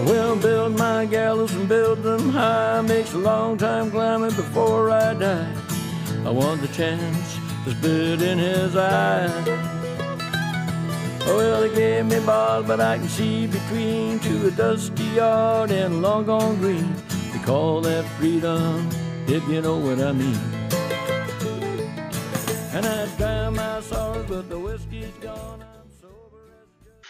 Well, build my gallows and build them high. Makes a long time climbing before I die. I want the chance to spit in his eye. Well, they gave me balls, but I can see between to a dusty yard and long gone green. They call that freedom, if you know what I mean. And I drown my sorrows, but the whiskey's gone. I'm sober as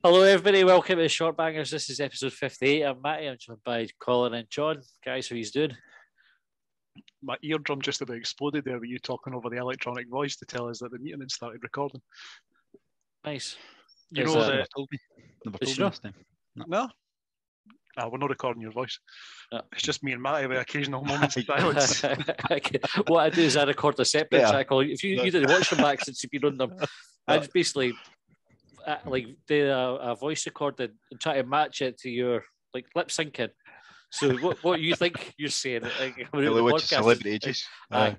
Hello, everybody. Welcome to Shortbangers. This is episode 58. I'm Matty. I'm joined by Kohler and John. Guys, how are you doing? My eardrum just about exploded there with you talking over the electronic voice to tell us that the meeting had started recording. Nice. You know that... Never told me this time. No? We're not recording your voice. No. It's just me and Matty with occasional moments of silence. What I do is I record a separate track. If you didn't watch them back since you've been on them, I just basically do a voice recording and try to match it to your lip syncing. So what you think you're saying? Celebrity ages.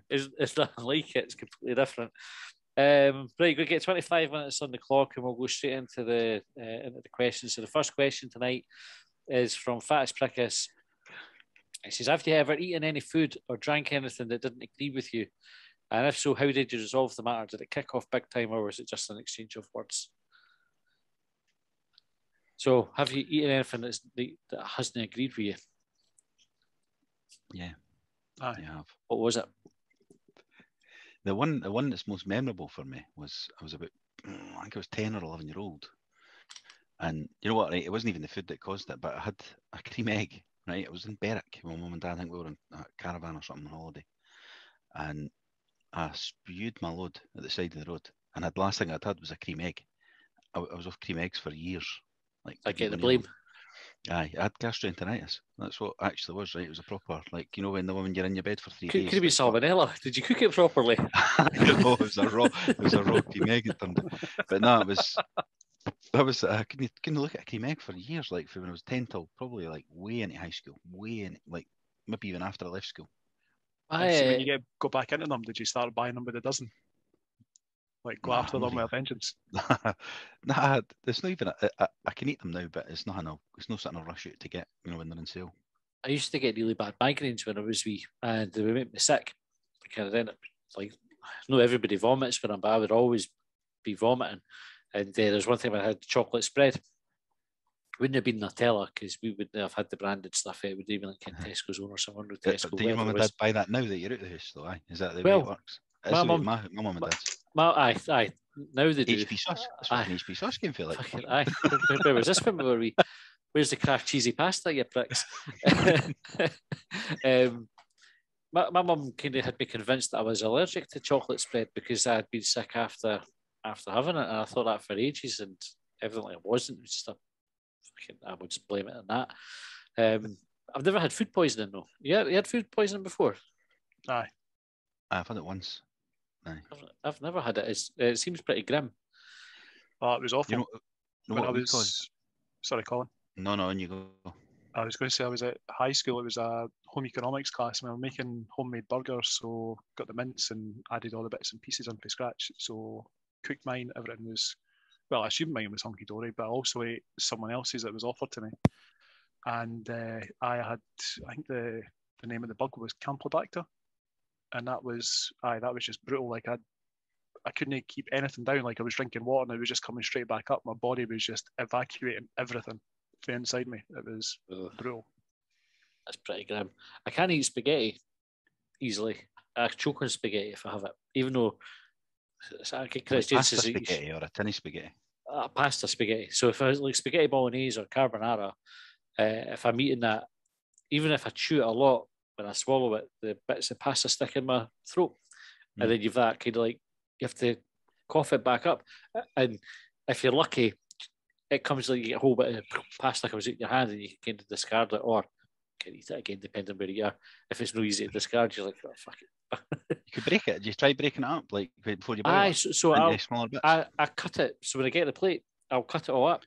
It's not like it. It's completely different. Right, we're going to get 25 minutes on the clock and we'll go straight into the questions. So the first question tonight is from Fattest Parkas. It says, have you ever eaten any food or drank anything that didn't agree with you? And if so, how did you resolve the matter? Did it kick off big time or was it just an exchange of words? So have you eaten anything that hasn't agreed with you? Yeah. Aye. I have. What was it? The one that's most memorable for me was I was about, I think I was 10 or 11 year old. And you know what, right? It wasn't even the food that caused it, but I had a cream egg, right? It was in Berwick. My mum and dad, I think we were on a caravan or something on holiday. And I spewed my load at the side of the road. And the last thing I'd had was a cream egg. I was off cream eggs for years. I get the blame. Aye, I had gastroenteritis. That's what actually was, right? It was a proper, when you're in your bed for 3 days. Could it be salmonella? Did you cook it properly? No, it was a raw cream egg. It turned out. But no, I couldn't look at a cream egg for years, from when I was 10 till probably way into high school, maybe even after I left school. When you go back into them, did you start buying them by the dozen? Go after them with a vengeance? Nah, it's not even. I can eat them now, but it's not something I'll rush out to get. When they're on sale. I used to get really bad migraines when I was wee, and they would make me sick. Not everybody vomits for them, but I would always be vomiting. And there's one time I had chocolate spread. Wouldn't have been Nutella because we wouldn't have had the branded stuff. It would even in Tesco's own or someone with Tesco. Do your mum and dad buy that now that you're out of the house, though? Aye, is that the way it works? My mum and dad's. Aye. Now they do. HP sauce. That's what an HP sauce came for. Aye. Where was this from? Where we? Where's the Kraft cheesy pasta, you pricks? My mum kind of had me convinced that I was allergic to chocolate spread because I had been sick after having it, and I thought that for ages, and evidently I wasn't. It was just I would just blame it on that. I've never had food poisoning though. Yeah, you had food poisoning before? Aye. I've had it once. Aye. I've never had it. It seems pretty grim. Oh, it was awful. When I was... Sorry, Colin. No, and you go. I was going to say I was at high school. It was a home economics class, and we were making homemade burgers. So got the mince and added all the bits and pieces on from scratch. So cooked mine. Everything was, well, I assumed mine was hunky dory, but I also ate someone else's that was offered to me. And I think the name of the bug was Campylobacter. And that was just brutal. I couldn't keep anything down. I was drinking water and it was just coming straight back up. My body was just evacuating everything from inside me. It was brutal. That's pretty grim. I can't eat spaghetti easily. I choke on spaghetti if I have it, even though I get pasta spaghetti or a tinny spaghetti. Pasta spaghetti. So if I was spaghetti bolognese or carbonara, if I'm eating that, even if I chew it a lot, when I swallow it, the bits of pasta stick in my throat. And then you've that kind of you have to cough it back up. And if you're lucky, it comes you get a whole bit of pasta comes out in your hand and you can kind of discard it or can eat it again, depending on where you are. If it's no easy to discard, you're oh, fuck it. You could break it. Do you try breaking it up before you buy it? So I cut it. So when I get the plate, I'll cut it all up.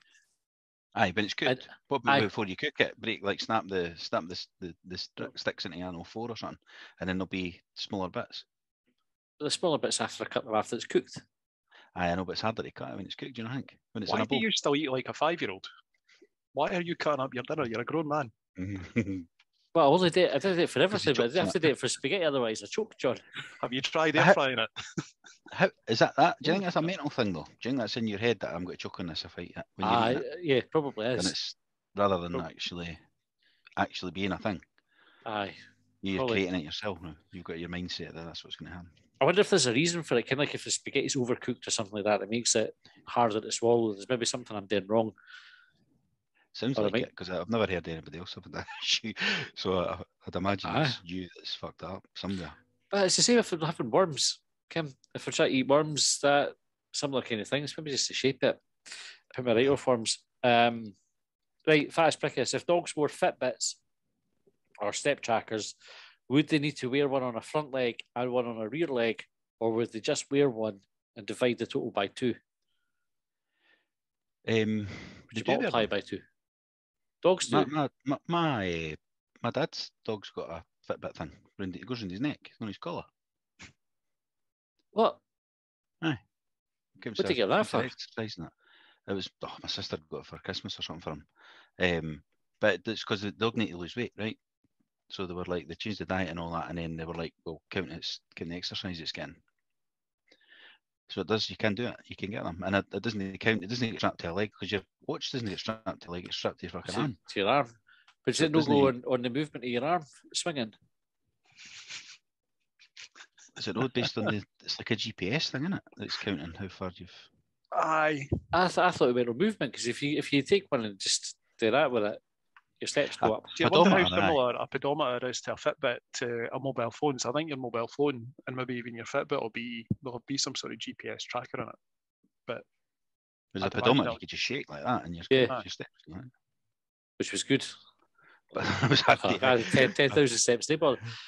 Aye, but it's cooked. Before you cook it, snap the sticks into an 04 or something, and then there'll be smaller bits. The smaller bits after I cut them after it's cooked. I know, but it's harder to cut when it's cooked, do you think? When it's in Why a do bowl. you still eat like a 5-year-old? Why are you cutting up your dinner? You're a grown man. Well, I did it for everything, but I chokes have in to do it for spaghetti, otherwise I choke, John. Have you tried But air frying it? How is that? Do you think that's a mental thing though? Do you think that's in your head that I'm going to choke on this if I eat it when you're eating it? Yeah, probably And is. it's rather than actually being a thing. Aye. You're Probably. creating it yourself now. You've got your mindset that that's what's going to happen. I wonder if there's a reason for it. Kind of like if the spaghetti's overcooked or something like that, it makes it harder to swallow. There's maybe something I'm doing wrong. Sounds Or like it it because I've never heard anybody else have that issue. So I'd imagine it's you that's fucked up somewhere. But it's the same if we're having worms, Kim. If we're trying to eat worms, that similar kind of things, maybe just to shape it. Put my right off worms. Right, fast Parkas. If dogs wore Fitbits or step trackers, would they need to wear one on a front leg and one on a rear leg, or would they just wear one and divide the total by 2? Would you multiply by 2? Dogs do. My dad's dog's got a Fitbit thing. It goes around his neck, on his collar. What? Aye. What did you get that for? Exercising it. It was my sister got it for Christmas or something for him. But it's because the dog need to lose weight, right? So they were like, they changed the diet and all that, and then they were like, well, count the exercise it's getting. So it does. You can do it. You can get them, and it doesn't count. It doesn't get strapped to a leg because your watch doesn't get strapped to a leg. It's strapped to your fucking arm. To your arm. But does it not go on the movement of your arm swinging? Is it not based on it's like a GPS thing, isn't it? That's counting how far you've. Aye. I thought it went on movement because if you take one and just do that with it, your steps go up. See, I wonder how similar a pedometer is to a Fitbit to a mobile phone. So I think your mobile phone and maybe even your Fitbit there'll be some sort of GPS tracker in it. But there's a pedometer you could just shake like that and your steps. Right? Which was good. But it was hard to 10,000 steps.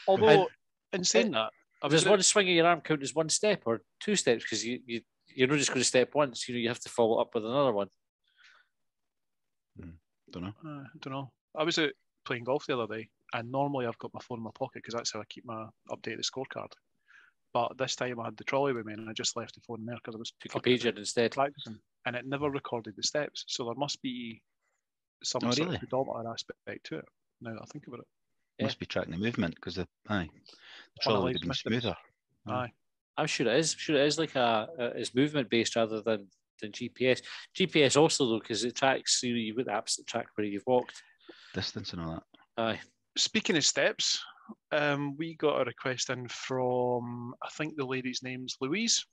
Although, in saying that, does one swing of your arm count as one step or 2 steps? Because you're not just going to step once. You have to follow up with another one. Don't know. I was out playing golf the other day, and normally I've got my phone in my pocket because that's how I keep my updated scorecard. But this time I had the trolley with me, and I just left the phone there because I was took a pager instead practicing, and it never recorded the steps. So there must be some sort of pedometer aspect to it. Now that I think about it, must be tracking the movement because the trolley would have been smoother. Aye, I'm sure it is. Sure, it is like it's movement based rather than GPS. GPS also though because it tracks. You've got the apps that track where you've walked, distance and all that. Aye. Speaking of steps, we got a request in from I think the lady's name's Louise.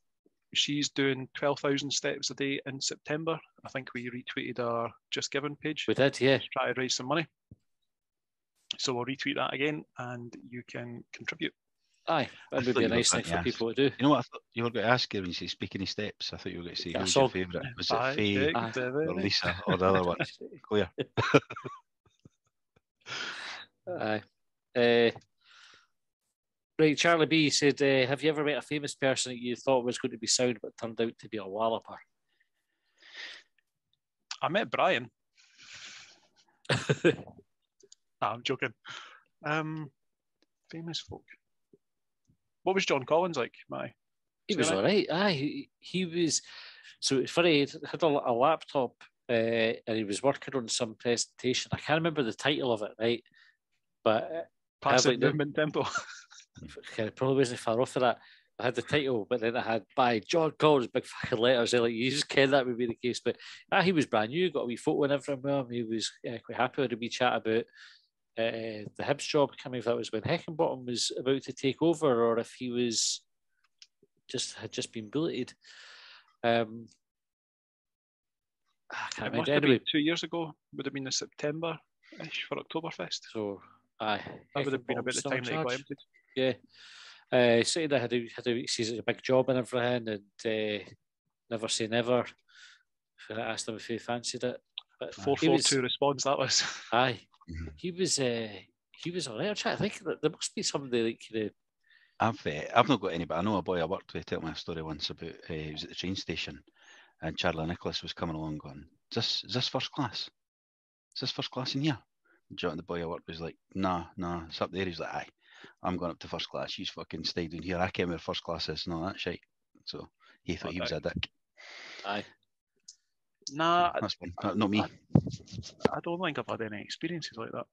She's doing 12,000 steps a day in September. I think we retweeted our Just Giving page. We did, yeah. To try to raise some money. So we'll retweet that again, and you can contribute. Aye, that would be a nice thing for people to do. You know what I thought you were going to ask her when you say speaking of steps? I thought you were going to say who's your favourite? Was it Faye or Lisa or the other one? Clear. Aye. Right, Charlie B said, have you ever met a famous person that you thought was going to be sound but turned out to be a walloper? I met Brian. I'm joking. Famous folk. What was John Collins like, He was all right. Aye, he was. So it's funny. He had a laptop and he was working on some presentation. I can't remember the title of it, right? But Passive Movement Tempo. Probably wasn't far off of that. I had the title, but then I had by John Collins, big fucking letters. Like you just knew that would be the case. But he was brand new. Got a wee photo and everything with him. He was quite happy with a wee chat about the Hibs job. I can't remember if that was when Heckenbottom was about to take over or if he was had just been bulleted. I can't remember. Anyway, 2 years ago would have been the September-ish for Oktoberfest. So that would have been about the time that he got emptied. Yeah. Saying I had a sees a big job and everything, and never say never. I asked him if he fancied it. 442 response that was. Aye, he was all right. I'm trying to think that there must be somebody like I've not got anybody. I know a boy I worked with tell me a story once about he was at the train station, and Charlie Nicholas was coming along going, "Is this first class? Is this first class in here?" And the boy I worked with was like, "Nah, it's up there." He's like, "Aye, I'm going up to first class. She's fucking stayed in here. I came where first class is and all that shit." So he thought he was a dick. Aye. Nah, That's fine. Not me. I don't think I've had any experiences like that.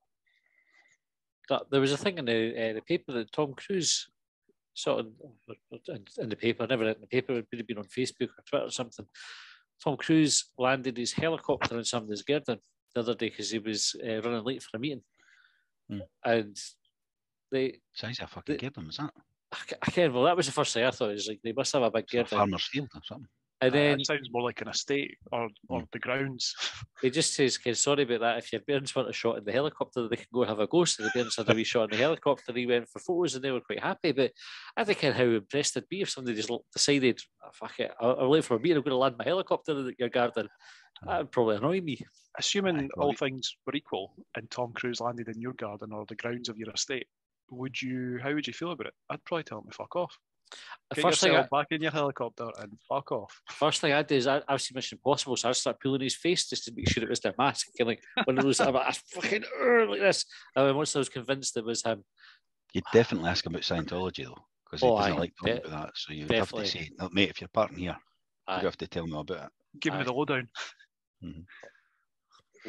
There was a thing in the paper that Tom Cruise sort of in the paper, never in the paper, it would have been on Facebook or Twitter or something. Tom Cruise landed his helicopter in somebody's garden the other day because he was running late for a meeting. And Size of a fucking garden, was that? I can't. Well, that was the first thing I thought. It was like they must have a big garden. Farmer's field or something. And then it sounds more like an estate or the grounds. He just says, sorry about that. If your parents want a shot in the helicopter, they can go have a go. So the parents had a wee shot in the helicopter. He went for photos and they were quite happy. But I think how impressed I'd be if somebody just decided, oh, fuck it, I'm late for a meeting, I'm going to land my helicopter in your garden. That would probably annoy me. Assuming all things were equal and Tom Cruise landed in your garden or the grounds of your estate, how would you feel about it? I'd probably tell him to fuck off. Get yourself back in your helicopter and fuck off. First thing I did is I've seen Mission Impossible, so I start pulling his face just to make sure it was their mask. And like one of those, I'm like, fucking like this. And once I was convinced it was him, you'd definitely ask him about Scientology though, because he doesn't like talking about that. So you'd have to say, no, mate, if you're parting here, you have to tell me about it. Give me the lowdown.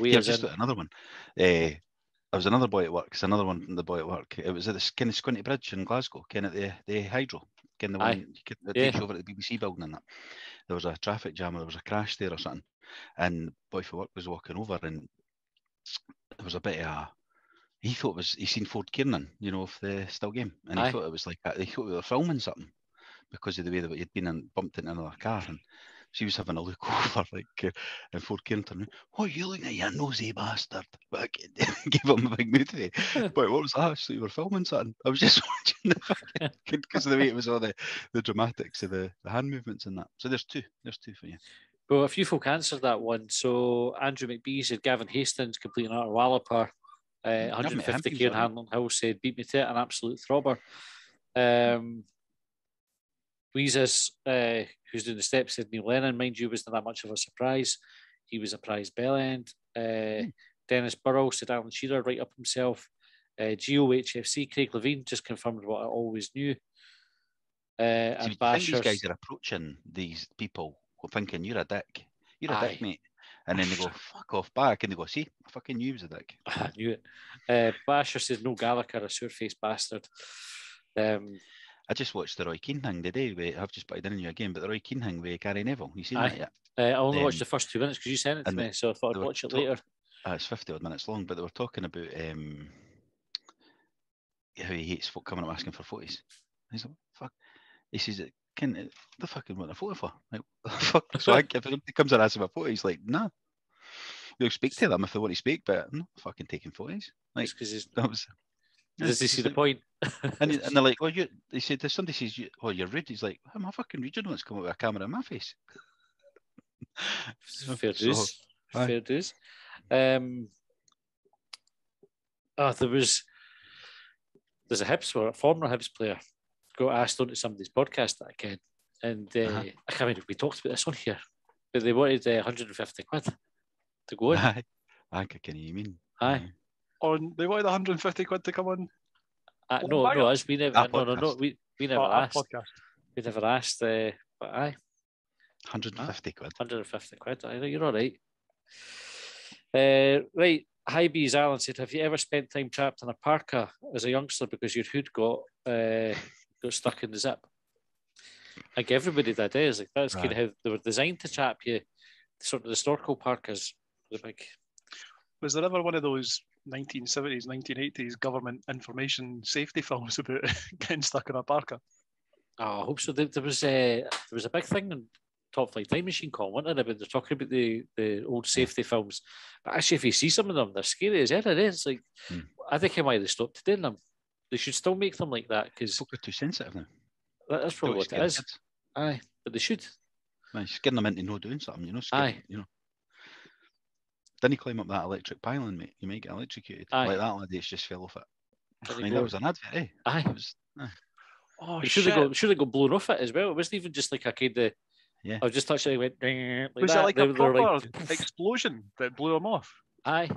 Just another one. There was another boy at work. It's another one from the boy at work. It was at this kind of Squinty Bridge in Glasgow, kind of the Hydro, kind of the one that takes you over at the BBC building and that. There was a traffic jam, or there was a crash there or something, and the boy for work was walking over, and there was a bit of he thought it was, he seen Ford Kiernan, you know, of the Still Game, and he thought it was like he thought we were filming something because of the way that he'd been and bumped into another car, and she was having a look over, like, and Ford Kiernan turned around, what are you looking at, you nosy bastard? But I gave him a big mood. But what was that? So you were filming something? I was just watching the fucking, because of the way it was all the dramatics of the hand movements and that. So there's two for you. Well, a few folk answered that one. So Andrew McBee said Gavin Hastings, complete and utter walloper. 150 Kieran Hanlon Hill said beat me to it, an absolute throbber. Weezes, who's doing the steps, said Neil Lennon, mind you, wasn't that much of a surprise. He was a prize bellend. Dennis Burrell said Alan Shearer right up himself. GOHFC, Craig Levine just confirmed what I always knew. And I think these guys are approaching these people thinking you're a dick. You're a dick, mate. And then they go, fuck off back. And they go, see, I fucking knew he was a dick. I knew it. Basher says, no Gallagher, a sore-faced bastard. I just watched the Roy Keane thing today. I've just put it in you again, but the Roy Keane thing with Gary Neville. You seen that yet? I only watched the first 2 minutes because you sent it to me, so I thought I'd watch it later. It's 50 odd minutes long, but they were talking about how he hates folk coming up asking for photos. He's like, fuck. He says, the fucking want a photo for? Like, fuck. So if somebody comes and asks him a photo, he's like, nah. You'll speak to them if they want to speak, but I'm not fucking taking photos. Like, does he see the point? and they're like, oh, they said, if somebody says, oh, you're rude, he's like, I'm a fucking rude, you don't want to come up with a camera in my face. Fair dues. Fair dues. There's a former Hibs player got asked onto somebody's podcast that I can, and I can't remember if we talked about this on here, but they wanted 150 quid to go in. I think I can you mean. Aye. They wanted 150 quid to come on. No, us. We never. No. We never asked. Podcast. We never asked. But aye. 150 quid. 150 quid. I know you're all right. Right. Hibs Alan said, have you ever spent time trapped in a parka as a youngster because your hood got stuck in the zip? I think everybody did. Like that's kind of how they were designed to trap you. Sort of the snorkel parkas. Was there ever one of those 1970s, 1980s government information safety films about getting stuck in a parka? Oh, I hope so. There was a big thing in Top Flight Time Machine call, wasn't there? They're talking about the old safety films. But actually, if you see some of them, they're scary as ever. It's like, I think why they stopped doing them. They should still make them like that because folk are too sensitive now. That's probably what it is. Kids. Aye, but they should. Aye, scaring them into not doing something, Aye. Didn't he climb up that electric pylon, mate? You might get electrocuted. Aye. Like that lady, it's just fell off it. That was an advert, eh? Aye. It was, Oh, should have got blown off it as well. It wasn't even just like a kind of. Yeah. I was just touching it, went like was that. It like a proper explosion that blew him off? Aye.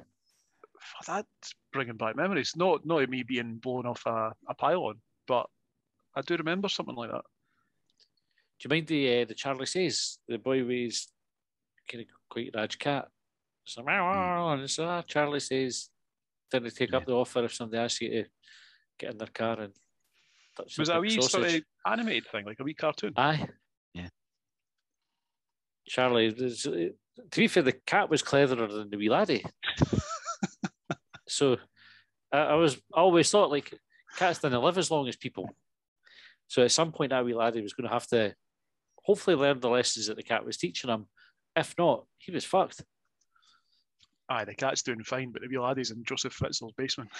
That's bringing back memories. Not of me being blown off a pylon, but I do remember something like that. you mind the Charlie Says, the boy with his kind of quite large cat? So, and so Charlie Says, didn't take up the offer if somebody asks you to get in their car and touch Was a it a big wee sort sausage. of animated thing, like a wee cartoon? Aye. Yeah. Charlie, to be fair, the cat was cleverer than the wee laddie. So I always thought, like, cats didn't live as long as people. So at some point, that wee laddie was going to have to hopefully learn the lessons that the cat was teaching him. If not, he was fucked. Aye, the cat's doing fine, but the wee laddie's in Joseph Fritzl's basement.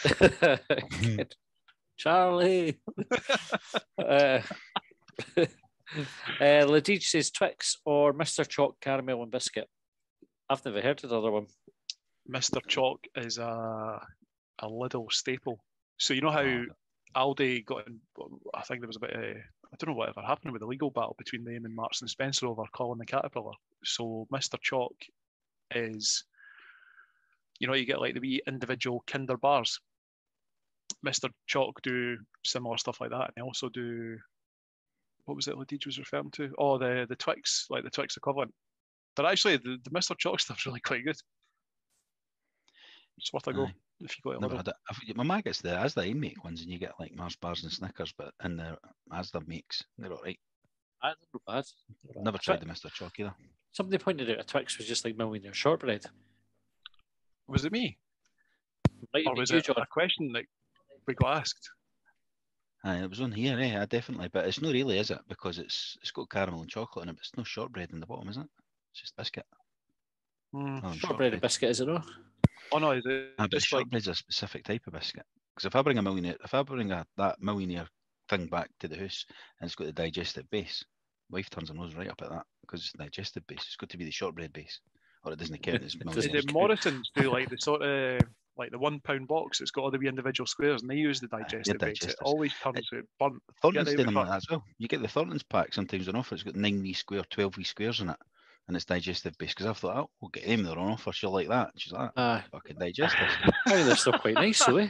Charlie. Ladij says Twix or Mr. Chalk caramel and biscuit. I've never heard of the other one. Mr. Chalk is a Lidl staple. So you know how Aldi got in, I think there was a bit of, I don't know whatever happened with the legal battle between them and Marks and Spencer over Colin the Caterpillar. So Mr. Chalk is, you know, you get like the wee individual Kinder bars. Mr. Chalk do similar stuff like that. And they also do, what was it Ladij was referring to? Oh, the Twix, like the Twix equivalent. But actually, the Mr. Chalk stuff's really quite good. It's worth a go if you go to Lidl. My ma gets the Asda make ones, and you get like Mars bars and Snickers, but in the Asda makes, they're all right. That's not bad. Never tried the Mr. Chalk either. Somebody pointed out a Twix was just like millionaire shortbread. Was it me? Or was it a question that we got asked? It was on here, definitely, but it's not really, is it? Because it's got caramel and chocolate in it, but it's no shortbread in the bottom, is it? It's just biscuit. Shortbread and biscuit, is it not? Oh no, is it? But shortbread's a specific type of biscuit. Because if I bring that millionaire thing back to the house and it's got the digestive base, wife turns her nose right up at that because it's the digestive base. It's got to be the shortbread base, or it doesn't count as Is it Morrison's do like the sort of like the £1 box? It's got all the wee individual squares, and they use the digestive base. It always turns out burnt. Thornton's do them like that as well. You get the Thornton's pack sometimes on offer. It's got 9 wee square, 12 wee squares in it, and it's digestive base. Because I've thought, oh, we'll get them. They're on offer. She'll like that. She's like, fucking digestive. I think they're still quite nice, though, eh?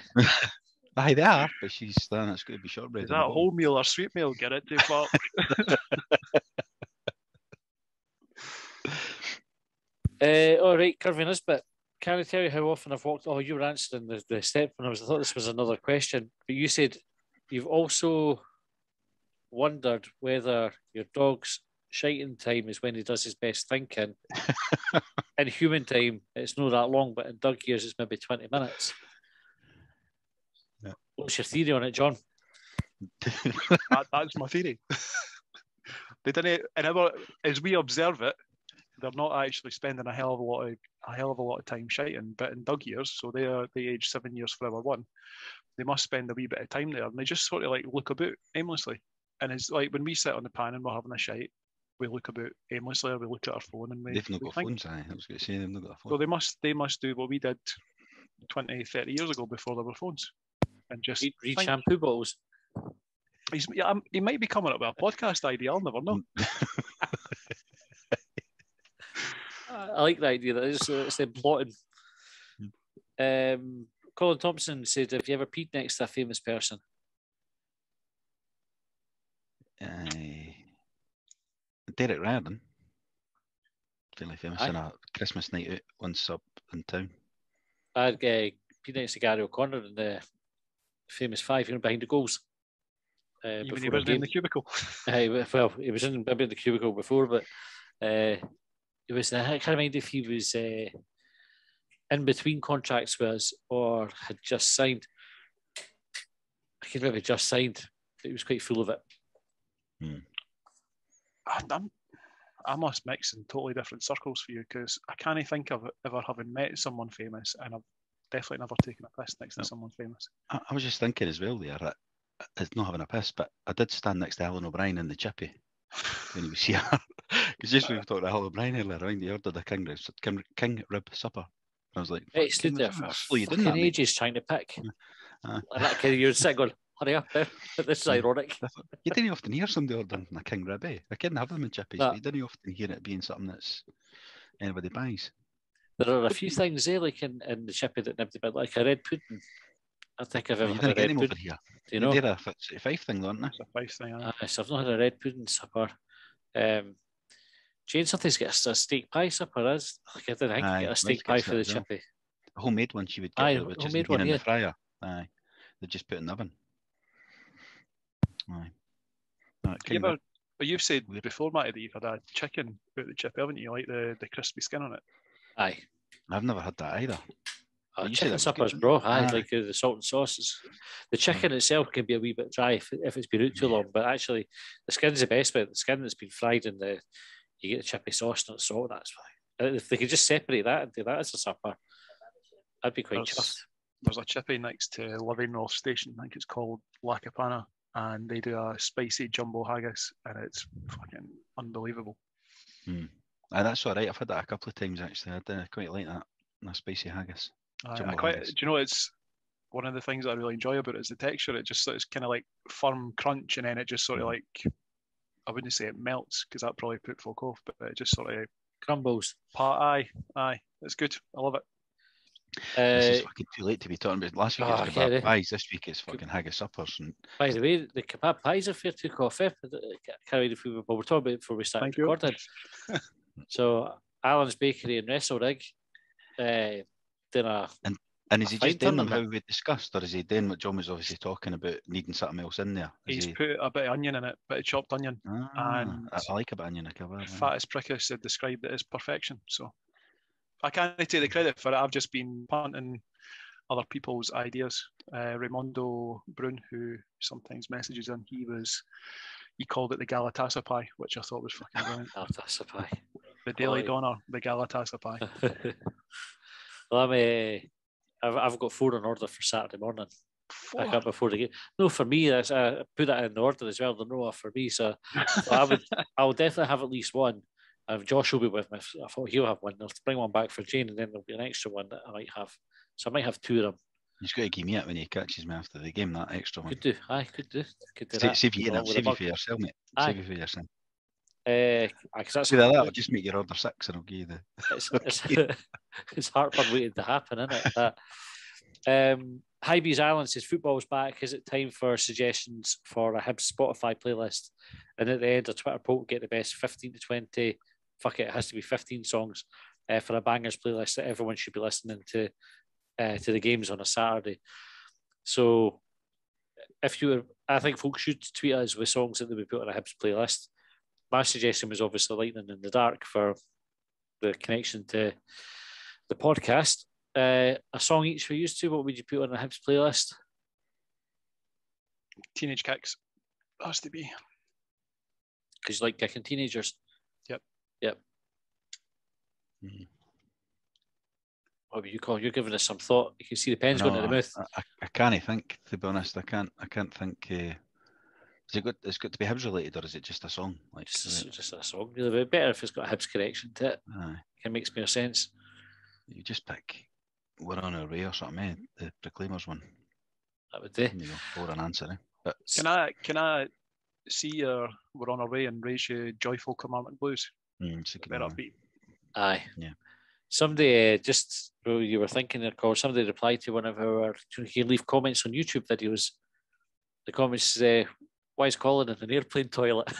Aye, they are, but she's saying it's going to be shortbread. Is that wholemeal or sweet meal? Get it too far. All right, Curvy Nisbet. Can I tell you how often I've walked? Oh, you were answering the step when I thought this was another question, but you said you've also wondered whether your dog's shiting time is when he does his best thinking. In human time, it's not that long, but in dog years, it's maybe 20 minutes. Yeah. What's your theory on it, John? That's my theory. They didn't, and as we observe it, they're not actually spending a hell of a lot of time shiting. But in dog years, so they age 7 years for our one, they must spend a wee bit of time there, and they just sort of like look about aimlessly. And it's like when we sit on the pan and we're having a shite, we look about aimlessly, or we look at our phone and they've not got phones. I was going to say they've not got a phone. So they must do what we did 20, 30 years ago before there were phones, and just read shampoo bottles. He might be coming up with a podcast idea. I'll never know. I like the idea that it's them plotting. Colin Thompson said, "Have you ever peed next to a famous person?" Derek Riordan, fairly famous, in a Christmas night out once up in town. I'd peed next to Gary O'Connor in the famous 5, behind the goals. Even he wasn't in the cubicle. Well, he was maybe in the cubicle before, but it was. I can't remember if he was in between contracts with us or had just signed. I can remember just signed. He was quite full of it. I must mix in totally different circles for you, because I can't think of ever having met someone famous, and I've definitely never taken a piss next to someone famous. I was just thinking as well there that it's not having a piss, but I did stand next to Alan O'Brien in the Chippy when he was here. Because just when we talked to Alan O'Brien earlier, he ordered a king rib supper. And I was like, he stood there for fucking ages trying to pick. And that kid, you're sitting going, hurry up there. This is ironic. You didn't often hear somebody ordering a king rib, eh? I couldn't have them in Chippies, but you didn't often hear it being something that's anybody buys. There are a few things there, like in the Chippy that nobody buys, like a red pudding. I think I've ever had a red pudding. Here. Do you know? They're a 5 thing, aren't they? It's a 5 thing, so I've not had a red pudding supper. Jane, sometimes gets a steak pie supper. Is like, I didn't think you Aye, get a Mike steak pie gets for that the as well. chippy. A homemade one she would get, Aye, though, which homemade isn't been one, in yeah. the fryer. Aye, they just put it in the oven. Aye. But you've said before, Matty, that you've had a chicken out the chippy, haven't you? Like the crispy skin on it. Aye. I've never had that either. Oh, You said chicken it was suppers, good, bro. wasn't it? Aye, Aye. like the salt and sauces. The chicken itself can be a wee bit dry if it's been out too long, but actually the skin's the best bit. The skin that's been fried in you get the chippy sauce and the salt, that's fine. If they could just separate that and do that as a supper, I'd be quite chuffed. There's a chippy next to Living North Station, I think it's called Lacapana, and they do a spicy jumbo haggis, and it's fucking unbelievable. Aye, that's all right. I've had that a couple of times actually. I quite like that. A spicy haggis. I quite, do you know, it's one of the things that I really enjoy about it is the texture. It's kind of like firm crunch, and then it just sort of like, I wouldn't say it melts because that probably put folk off, but it just sort of Crumbles. Aye, it's good. I love it. This is fucking too late to be talking about. Last week it's kebab pies. This week it's fucking haggis suppers. And by the way, the kebab pies are fair to coffee. Carried if we were talking about it before we started recording. So Alan's Bakery in Wrestlerig, did a and is he just doing them how we discussed, or is he doing what John was obviously talking about, needing something else in there? He's put a bit of onion in it, a bit of chopped onion. And I like a bit of onion in a kebab. Fattest Parkas had described it as perfection. So I can't take the credit for it. I've just been punting other people's ideas. Raimondo Brun, who sometimes messages in, he called it the Galatassa pie, which I thought was fucking brilliant. Galatassa pie. The Daily Donner, the Galatassa pie. Well, I've got 4 on order for Saturday morning. I got before the game. No, for me, I put that in order as well. They're not for me, so I'll definitely have at least one. And Josh will be with me. I thought he'll have one. I'll bring one back for Jane, and then there'll be an extra one that I might have. So I might have 2 of them. He's got to give me it when he catches me after the game. That extra one. Could do. Aye, could do that. Save you for yourself, mate. Aye. Save you for yourself. That's I'll just make your order 6 and I'll give you the. It's heartburn waiting to happen, isn't it? Hibs Island says football's back. Is it time for suggestions for a Hibs Spotify playlist? And at the end, a Twitter poll will get the best 15 to 20. Fuck it has to be 15 songs for a bangers playlist that everyone should be listening to the games on a Saturday. So, I think folks should tweet us with songs that they would put on a Hibs playlist. My suggestion was obviously Lightning in the Dark for the connection to the podcast. A song each for you two. What would you put on a Hibs playlist? Teenage Kicks. Has to be. Because you like kicking teenagers. Yep. What would you call? You're giving us some thought. You can see the pen's going to the mouth. I can't think, to be honest. I can't think. It's got to be Hibs related, or is it just a song? Like just a song. Really better if it's got a Hibs connection to it. Aye. It makes more sense. You just pick "We're on Our Way" or something, eh? The Proclaimers one. That would do. For an answer, eh? But can I see We're on Our Way and raise you Joyful Commandment Blues? It's a good better one. upbeat. Aye. Yeah. Somebody just you were thinking of call. Somebody replied to one of our. You can leave comments on YouTube videos. The comments say, "Why is Colin in an airplane toilet?"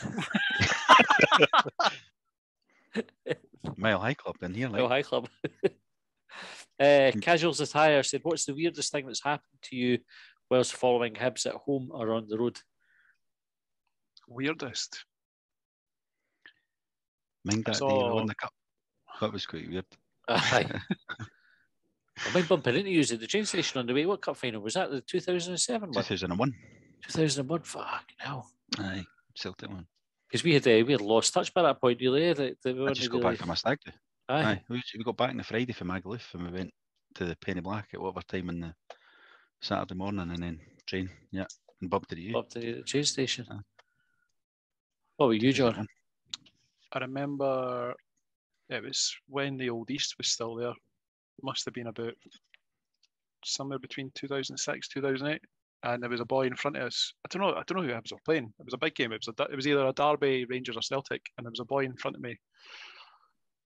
Mile High Club in here. Mile High Club. Casuals Attire said, "What's the weirdest thing that's happened to you whilst following Hibs at home or on the road?" Weirdest. Mind that day we won the cup. That was quite weird. Aye. I mind bumping into you at the train station on the way. What cup final was that? The 2007 one? 2001. 2001. Fuck no. Aye, Celtic one. Because we had lost touch by that point, really. I just got back from my stag do. Aye. We got back on the Friday from Magaluf and we went to the Penny Black at whatever time on the Saturday morning and then train, and bumped into you. Bumped into the train station. What were you, John? I remember it was when the Old East was still there. It must have been about somewhere between 2006, 2008. And there was a boy in front of us. I don't know who Hibs were playing. It was a big game. It was either a Derby, Rangers, or Celtic. And there was a boy in front of me.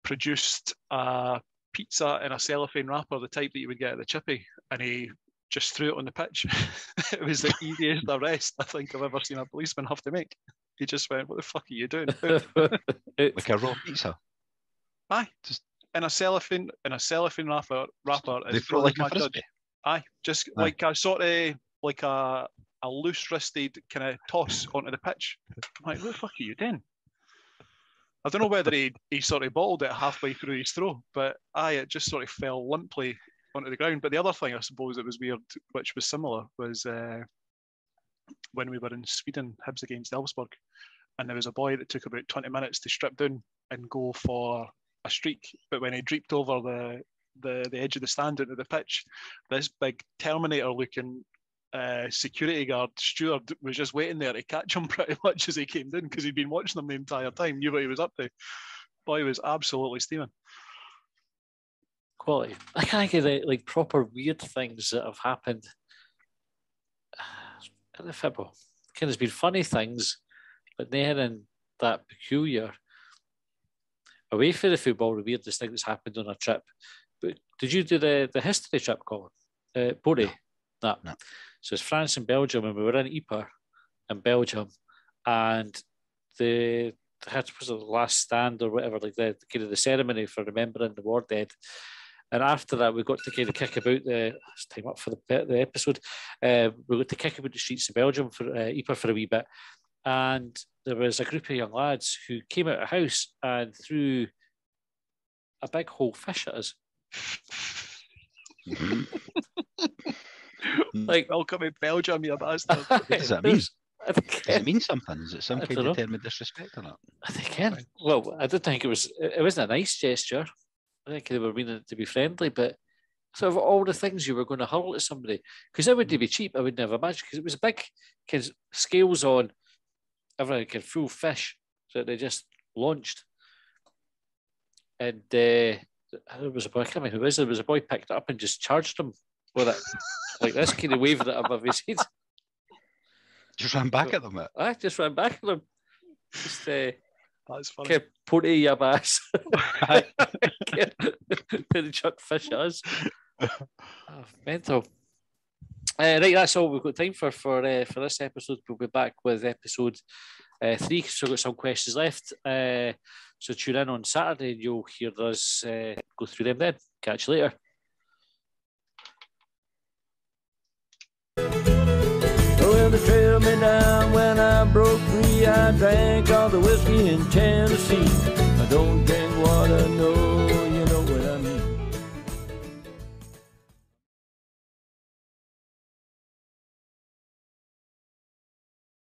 Produced a pizza in a cellophane wrapper, the type that you would get at the chippy, and he just threw it on the pitch. It was the easiest arrest I think I've ever seen a policeman have to make. He just went, "What the fuck are you doing?" Like a raw pizza. Aye, just in a cellophane wrapper. They throw like a frisbee. Aye, just Aye. like a sort of like a loose-wristed kind of toss onto the pitch. I'm like, what the fuck are you doing? I don't know whether he sort of bottled it halfway through his throw, but it just sort of fell limply onto the ground. But the other thing I suppose that was weird, which was similar, was when we were in Sweden, Hibs against Elfsborg, and there was a boy that took about 20 minutes to strip down and go for a streak. But when he dreeped over the edge of the stand into the pitch, this big Terminator-looking security guard steward was just waiting there to catch him pretty much as he came in, because he'd been watching him the entire time, knew what he was up to. Boy was absolutely steaming. Quality. I can't get like proper weird things that have happened in the football. There's been funny things, but nothing that peculiar. Away from the football, the weirdest thing that's happened on a trip. But did you do the history trip, Colin? Bode? No. So it's France and Belgium, and we were in Ypres in Belgium, and they had was the last stand or whatever, like the kind of the ceremony for remembering the war dead. And after that, we got to kind of kick about it's time up for the episode. We got to kick about the streets of Belgium for Ypres for a wee bit, and there was a group of young lads who came out of the house and threw a big whole fish at us. Like, welcome to Belgium, you bastard. What does that mean? Does it mean something? Is it some kind of term of disrespect or not? I think it can. Well, I don't think it wasn't a nice gesture. I think they were meaning it to be friendly, but sort of all the things you were going to hurl at somebody, because it wouldn't be cheap, I wouldn't have imagined, because it was a big kind of scales on everything, kind of full fish that they just launched. And there was a boy, I can't remember who it was, there was a boy picked it up and just charged him with it. Like this, kind of waved it above his head. Just ran back at them, mate. I just ran back at them. Just that's funny. Kept potty your ass. Then chuck fish at us. Mental. Right, that's all we've got time for this episode. We'll be back with episode 3. So we've got some questions left. So tune in on Saturday and you'll hear us go through them then. Catch you later. Well, they trailed me down when I broke free. I drank all the whiskey in Tennessee. I don't drink water, no.